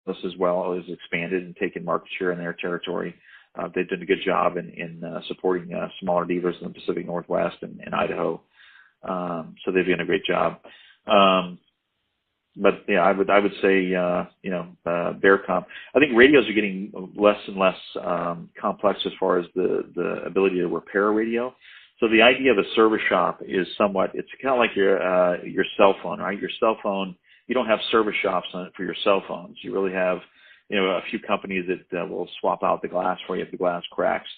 as well has expanded and taken market share in their territory. They've done a good job in supporting smaller dealers in the Pacific Northwest and Idaho. So they've done a great job. But yeah, I would say Bearcom. I think radios are getting less and less complex as far as the ability to repair a radio. So the idea of a service shop is it's kind of like your cell phone, right? Your cell phone, you don't have service shops on it for your cell phones. You really have a few companies that will swap out the glass for you if the glass cracks.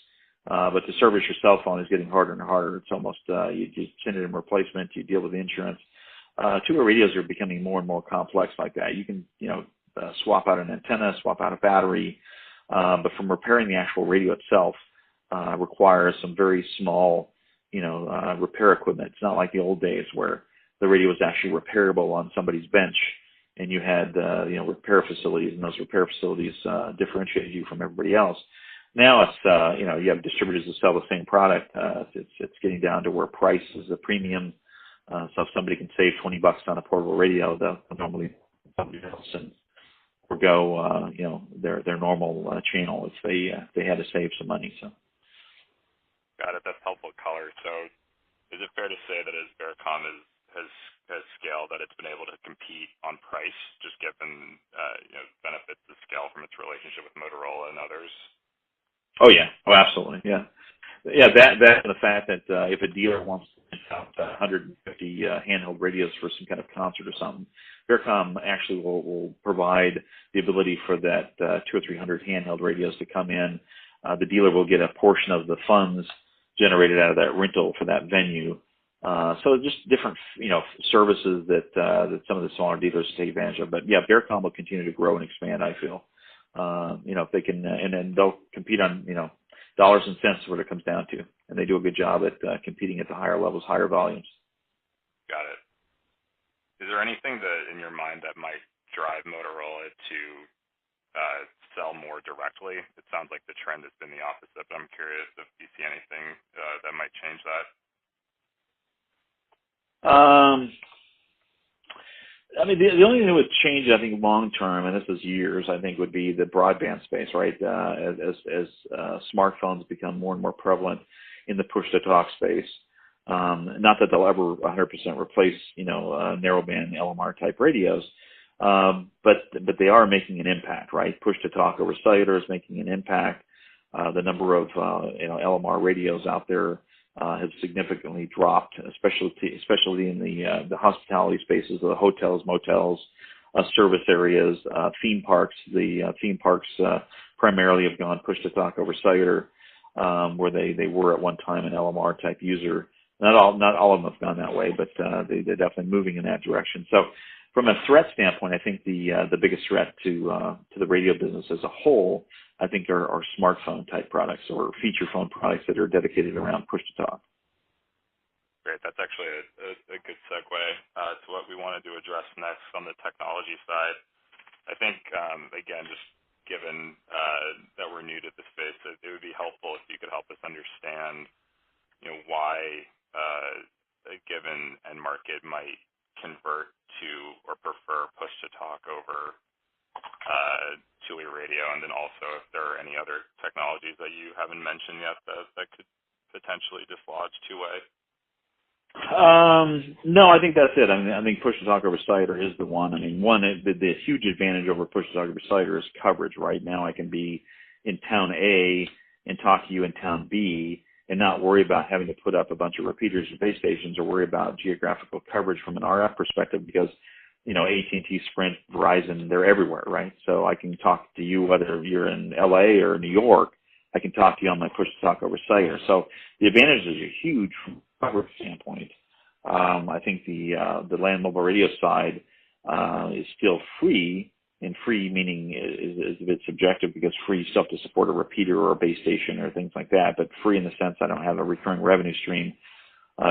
But to service your cell phone is getting harder and harder. It's almost you send it in replacement, you deal with insurance. Two-way radios are becoming more and more complex like that. You can swap out an antenna, swap out a battery, but from repairing the actual radio itself requires some very small repair equipment. It's not like the old days where the radio was actually repairable on somebody's bench, and you had repair facilities, and those repair facilities differentiated you from everybody else. Now it's you have distributors that sell the same product. It's getting down to where price is a premium. So if somebody can save $20 on a portable radio, they'll normally somebody else and forgo their normal channel if they had to save some money. So. Got it. That's helpful color. So is it fair to say that as Bearcom has scaled, that it's been able to compete on price, just given benefits of scale from its relationship with Motorola and others? Oh yeah. Oh, absolutely. Yeah. Yeah. That and the fact that if a dealer wants to count 150 handheld radios for some kind of concert or something, Bearcom actually will provide the ability for that 200 or 300 handheld radios to come in. The dealer will get a portion of the funds generated out of that rental for that venue. So just different, services that some of the smaller dealers take advantage of. But yeah, Bearcom will continue to grow and expand, I feel. If they can, and then they'll compete on, dollars and cents is what it comes down to. And they do a good job at competing at the higher levels, higher volumes. Got it. Is there anything that in your mind that might drive Motorola to sell more directly? It sounds like the trend has been the opposite, but I'm curious if you see anything that might change that. The only thing that would change, I think, long term, and this is years, I think, would be the broadband space, right? As smartphones become more and more prevalent in the push-to-talk space. Not that they'll ever 100% replace, narrowband LMR type radios, but they are making an impact, right? Push-to-talk over cellular is making an impact. The number of LMR radios out there has significantly dropped, especially in the hospitality spaces of the hotels, motels, service areas, theme parks. The theme parks primarily have gone push-to-talk over cellular, where they were at one time an LMR type user. Not all of them have gone that way, but they're definitely moving in that direction. So, from a threat standpoint, I think the biggest threat to the radio business as a whole, I think, are smartphone type products or feature phone products that are dedicated around push to talk. Great. That's actually a good segue to what we wanted to address next on the technology side. I think, again, just given that we're new to the space, it would be helpful if you could help us understand, why a given end market might convert to or prefer push to talk over two-way radio, and then also if there are any other technologies that you haven't mentioned yet that could potentially dislodge two-way. No, I think that's it. I think push to talk over cellular is the one. The huge advantage over push to talk over cellular is coverage. Right now, I can be in town A and talk to you in town B, and not worry about having to put up a bunch of repeaters or base stations, or worry about geographical coverage from an RF perspective, because AT&T, Sprint, Verizon, they're everywhere, right? So I can talk to you whether you're in LA or New York. I can talk to you on my push to talk over cellular. So the advantages are huge from a coverage standpoint. I think the land mobile radio side is still free, and free meaning is a bit subjective, because free you still have to support a repeater or a base station or things like that, but free in the sense I don't have a recurring revenue stream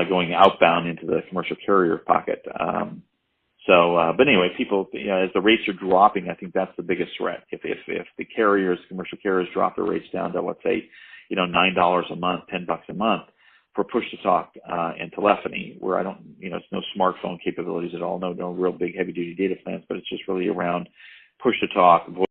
going outbound into the commercial carrier pocket. But anyway, people, as the rates are dropping, I think that's the biggest threat. If the commercial carriers drop their rates down to, let's say, $9 a month, $10 a month for push to talk and telephony, where it's no smartphone capabilities at all, no real big heavy duty data plans, but it's just really around push to talk,